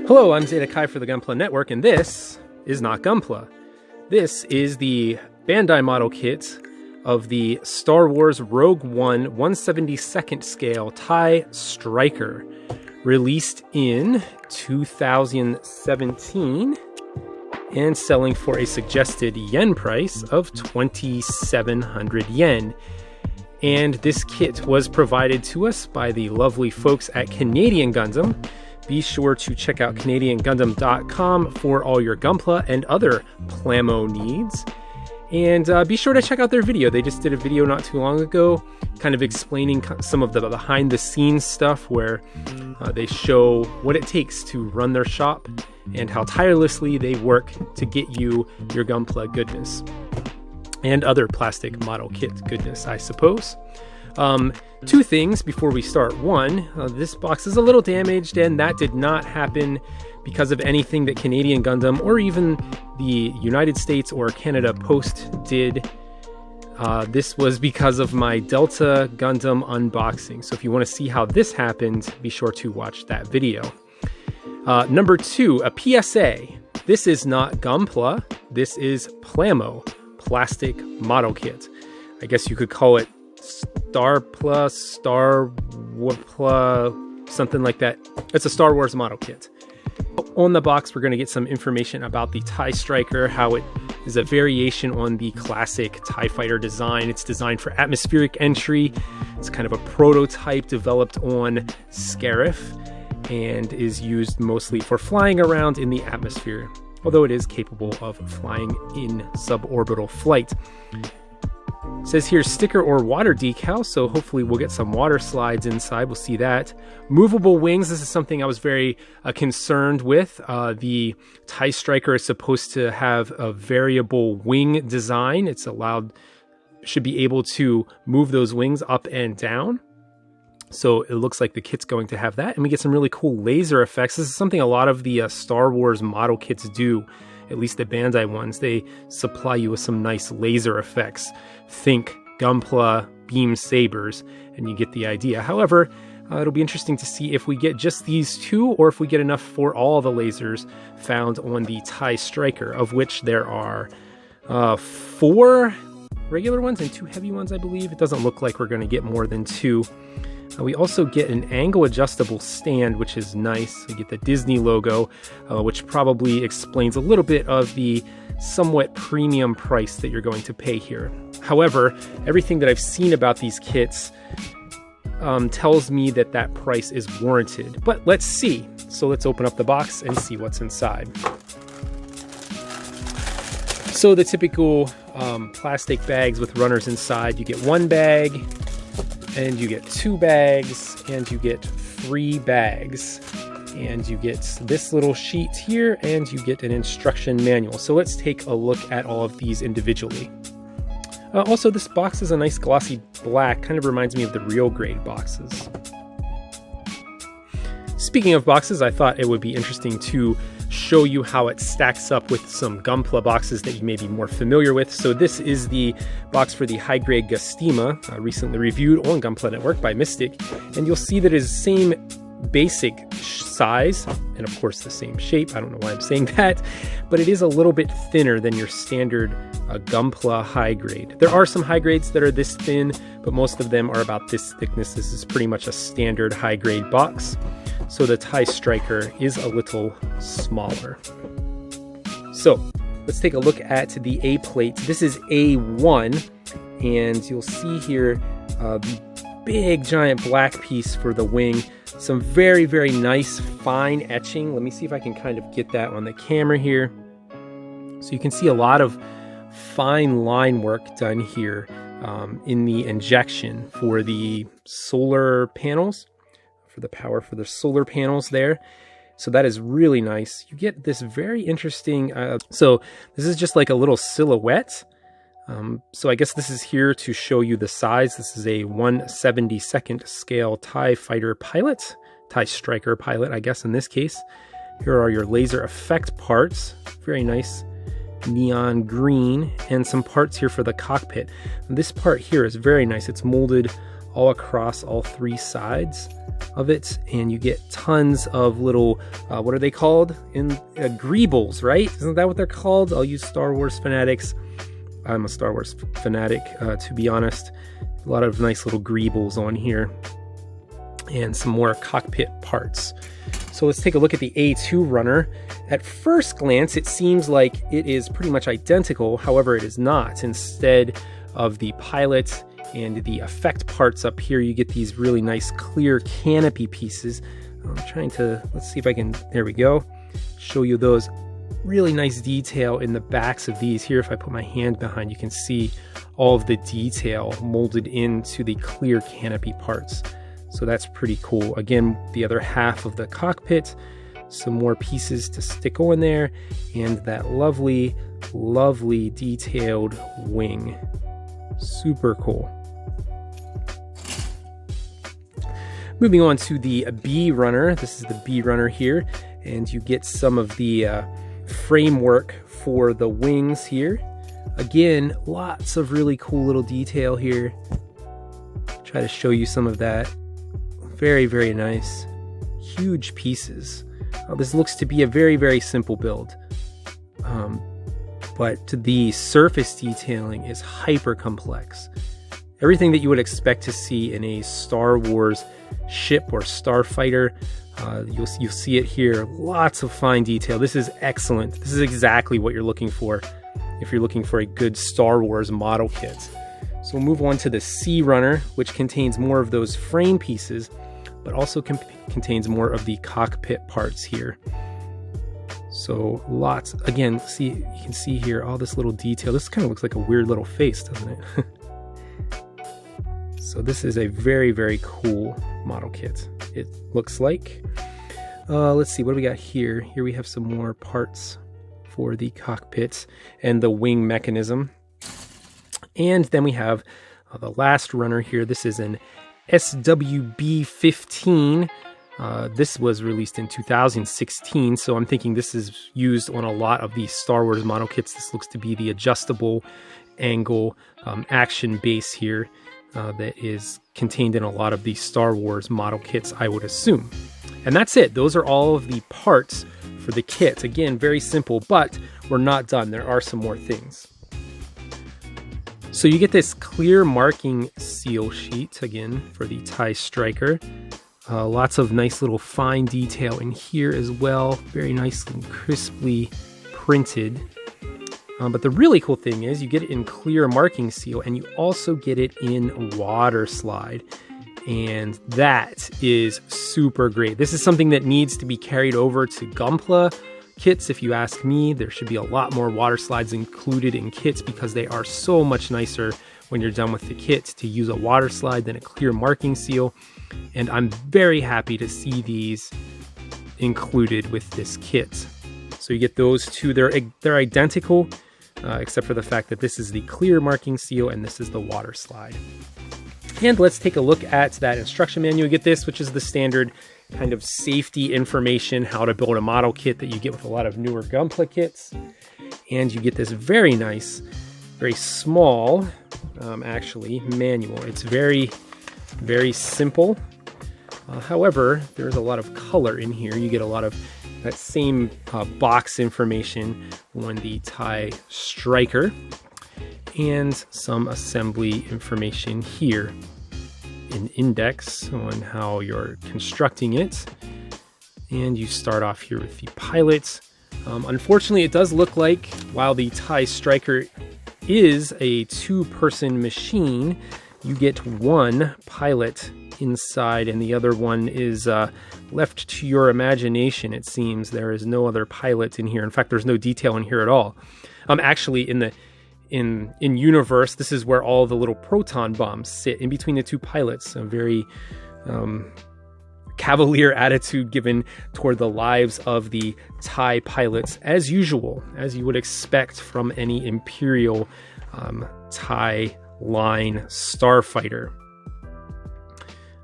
Hello, I'm Zeta Kai for the Gunpla Network, and this is not Gunpla. This is the Bandai model kit of the Star Wars Rogue One 1/72nd scale TIE Striker, released in 2017 and selling for a suggested yen price of 2,700 yen. And this kit was provided to us by the lovely folks at Canadian Gundam. Be sure to check out CanadianGundam.com for all your Gunpla and other Plamo needs. And be sure to check out their video. They just did a video not too long ago, kind of explaining some of the behind-the-scenes stuff where they show what it takes to run their shop and how tirelessly they work to get you your Gunpla goodness. And other plastic model kit goodness, I suppose. Two things before we start. One, this box is a little damaged, and that did not happen because of anything that Canadian Gundam or even the United States or Canada Post did. This was because of my Delta Gundam unboxing. So if you want to see how this happened, be sure to watch that video. Number two, a PSA. This is not Gunpla. This is Plamo plastic model kit. I guess you could call it Starpla, something like that. It's a Star Wars model kit. On the box, we're going to get some information about the TIE Striker, how it is a variation on the classic TIE Fighter design. It's designed for atmospheric entry. It's kind of a prototype developed on Scarif and is used mostly for flying around in the atmosphere, although it is capable of flying in suborbital flight. It says here sticker or water decal, so hopefully we'll get some water slides inside. We'll see that. Movable wings. This is something I was very concerned with. The TIE Striker is supposed to have a variable wing design. It's should be able to move those wings up and down. So it looks like the kit's going to have that. And we get some really cool laser effects. This is something a lot of the Star Wars model kits do, at least the Bandai ones. They supply you with some nice laser effects. Think Gunpla beam sabers, and you get the idea. However, it'll be interesting to see if we get just these two or if we get enough for all the lasers found on the TIE Striker, of which there are 4 regular ones and 2 heavy ones, I believe. It doesn't look like we're going to get more than 2. We also get an angle adjustable stand, which is nice. We get the Disney logo, which probably explains a little bit of the somewhat premium price that you're going to pay here. However, everything that I've seen about these kits tells me that that price is warranted. But let's see. So let's open up the box and see what's inside. So the typical plastic bags with runners inside. You get 1 bag, and you get 2 bags, and you get 3 bags. And you get this little sheet here, and you get an instruction manual. So let's take a look at all of these individually. Also, this box is a nice glossy black, kind of reminds me of the real grade boxes. Speaking of boxes, I thought it would be interesting to show you how it stacks up with some Gunpla boxes that you may be more familiar with. So this is the box for the high-grade Gastema, recently reviewed on Gunpla Network by Mystic, and you'll see that it is the same basic size, and of course the same shape. I don't know why I'm saying that, but it is a little bit thinner than your standard Gunpla high grade. There are some high grades that are this thin, but most of them are about this thickness. This is pretty much a standard high grade box. So the TIE Striker is a little smaller. So let's take a look at the A plate. This is A1, and you'll see here the big giant black piece for the wing. Some very, very nice fine etching. Let me see if I can kind of get that on the camera here. So you can see a lot of fine line work done here in the injection for the solar panels, for the power for the solar panels there. So that is really nice. You get this very interesting, so this is just like a little silhouette. So I guess this is here to show you the size. This is a 1/72nd scale TIE Fighter pilot, TIE Striker pilot, I guess in this case. Here are your laser effect parts. Very nice neon green, and some parts here for the cockpit. This part here is very nice. It's molded all across all 3 sides. of it, and you get tons of little, what are they called? Greebles, right? Isn't that what they're called? I'll use Star Wars fanatics. I'm a Star Wars fanatic, to be honest. A lot of nice little greebles on here, and some more cockpit parts. So let's take a look at the A2 runner. At first glance, it seems like it is pretty much identical. However, it is not. Instead of the pilot and the effect parts up here, you get these really nice clear canopy pieces. I'm trying to, let's see if I can, there we go, show you those. Really nice detail in the backs of these. Here, if I put my hand behind, you can see all of the detail molded into the clear canopy parts. So that's pretty cool. Again, the other half of the cockpit, some more pieces to stick on there, and that lovely, lovely detailed wing. Super cool. Moving on to the B runner. This is the B runner here, and you get some of the framework for the wings here. Again, lots of really cool little detail here. Try to show you some of that. Very, very nice. Huge pieces. This looks to be a very, very simple build. But the surface detailing is hyper complex. Everything that you would expect to see in a Star Wars ship or starfighter, you'll see it here. Lots of fine detail. This is excellent. This is exactly what you're looking for if you're looking for a good Star Wars model kit. So we'll move on to the C runner, which contains more of those frame pieces, but also contains more of the cockpit parts here. So lots, again, see, you can see here all this little detail. This kind of looks like a weird little face, doesn't it? So this is a very, very cool model kit, it looks like. Let's see, what do we got here? Here we have some more parts for the cockpit and the wing mechanism. And then we have the last runner here. This is an SWB-15. This was released in 2016, so I'm thinking this is used on a lot of the Star Wars model kits. This looks to be the adjustable angle action base here that is contained in a lot of the Star Wars model kits, I would assume. And that's it. Those are all of the parts for the kit. Again, very simple, but we're not done. There are some more things. So you get this clear marking seal sheet, again, for the TIE Striker. Lots of nice little fine detail in here as well. Very nicely and crisply printed. But the really cool thing is you get it in clear marking seal, and you also get it in water slide. And that is super great. This is something that needs to be carried over to Gunpla kits, if you ask me. There should be a lot more water slides included in kits because they are so much nicer when you're done with the kit to use a water slide than a clear marking seal. And I'm very happy to see these included with this kit. So you get those two. They're identical, except for the fact that this is the clear marking seal and this is the water slide. And let's take a look at that instruction manual. You get this, which is the standard kind of safety information, how to build a model kit that you get with a lot of newer Gunpla kits. And you get this very nice, very small, actually, manual. It's very, very simple. However, there's a lot of color in here. You get a lot of that same box information on the TIE Striker, and some assembly information here. An index on how you're constructing it. And you start off here with the pilot. Unfortunately, it does look like while the TIE Striker is a two-person machine, you get one pilot inside and the other one is left to your imagination. It seems there is no other pilot in here. In fact, there's no detail in here at all. Actually, in universe, this is where all the little proton bombs sit in between the two pilots. A very cavalier attitude given toward the lives of the TIE pilots, as usual, as you would expect from any Imperial TIE line starfighter.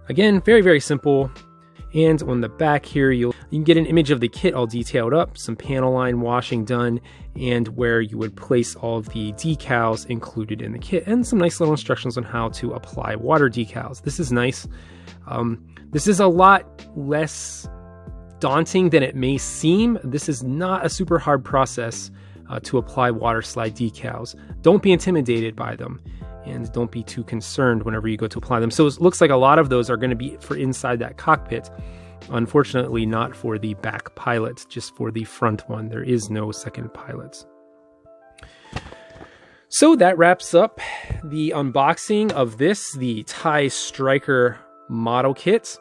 Again, very, very simple. And on the back here, you can get an image of the kit all detailed up, some panel line washing done, and where you would place all of the decals included in the kit, and some nice little instructions on how to apply water decals. This is nice. This is a lot less daunting than it may seem. This is not a super hard process to apply water slide decals. Don't be intimidated by them, and don't be too concerned whenever you go to apply them. So it looks like a lot of those are going to be for inside that cockpit. Unfortunately, not for the back pilot, just for the front one. There is no second pilot. So that wraps up the unboxing of this, the TIE Striker model kit.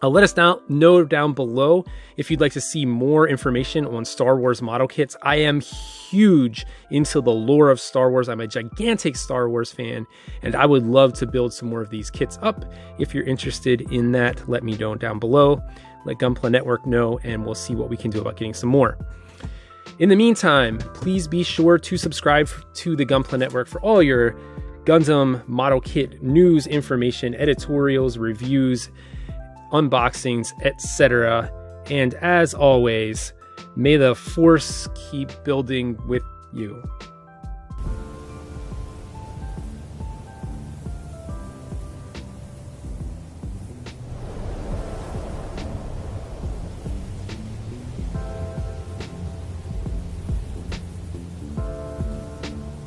Let us know down below if you'd like to see more information on Star Wars model kits. I am huge into the lore of Star Wars. I'm a gigantic Star Wars fan, and I would love to build some more of these kits up. If you're interested in that, let me know down below. Let Gunpla Network know, and we'll see what we can do about getting some more. In the meantime, please be sure to subscribe to the Gunpla Network for all your Gundam model kit news, information, editorials, reviews, unboxings, etc. And as always, may the Force keep building with you.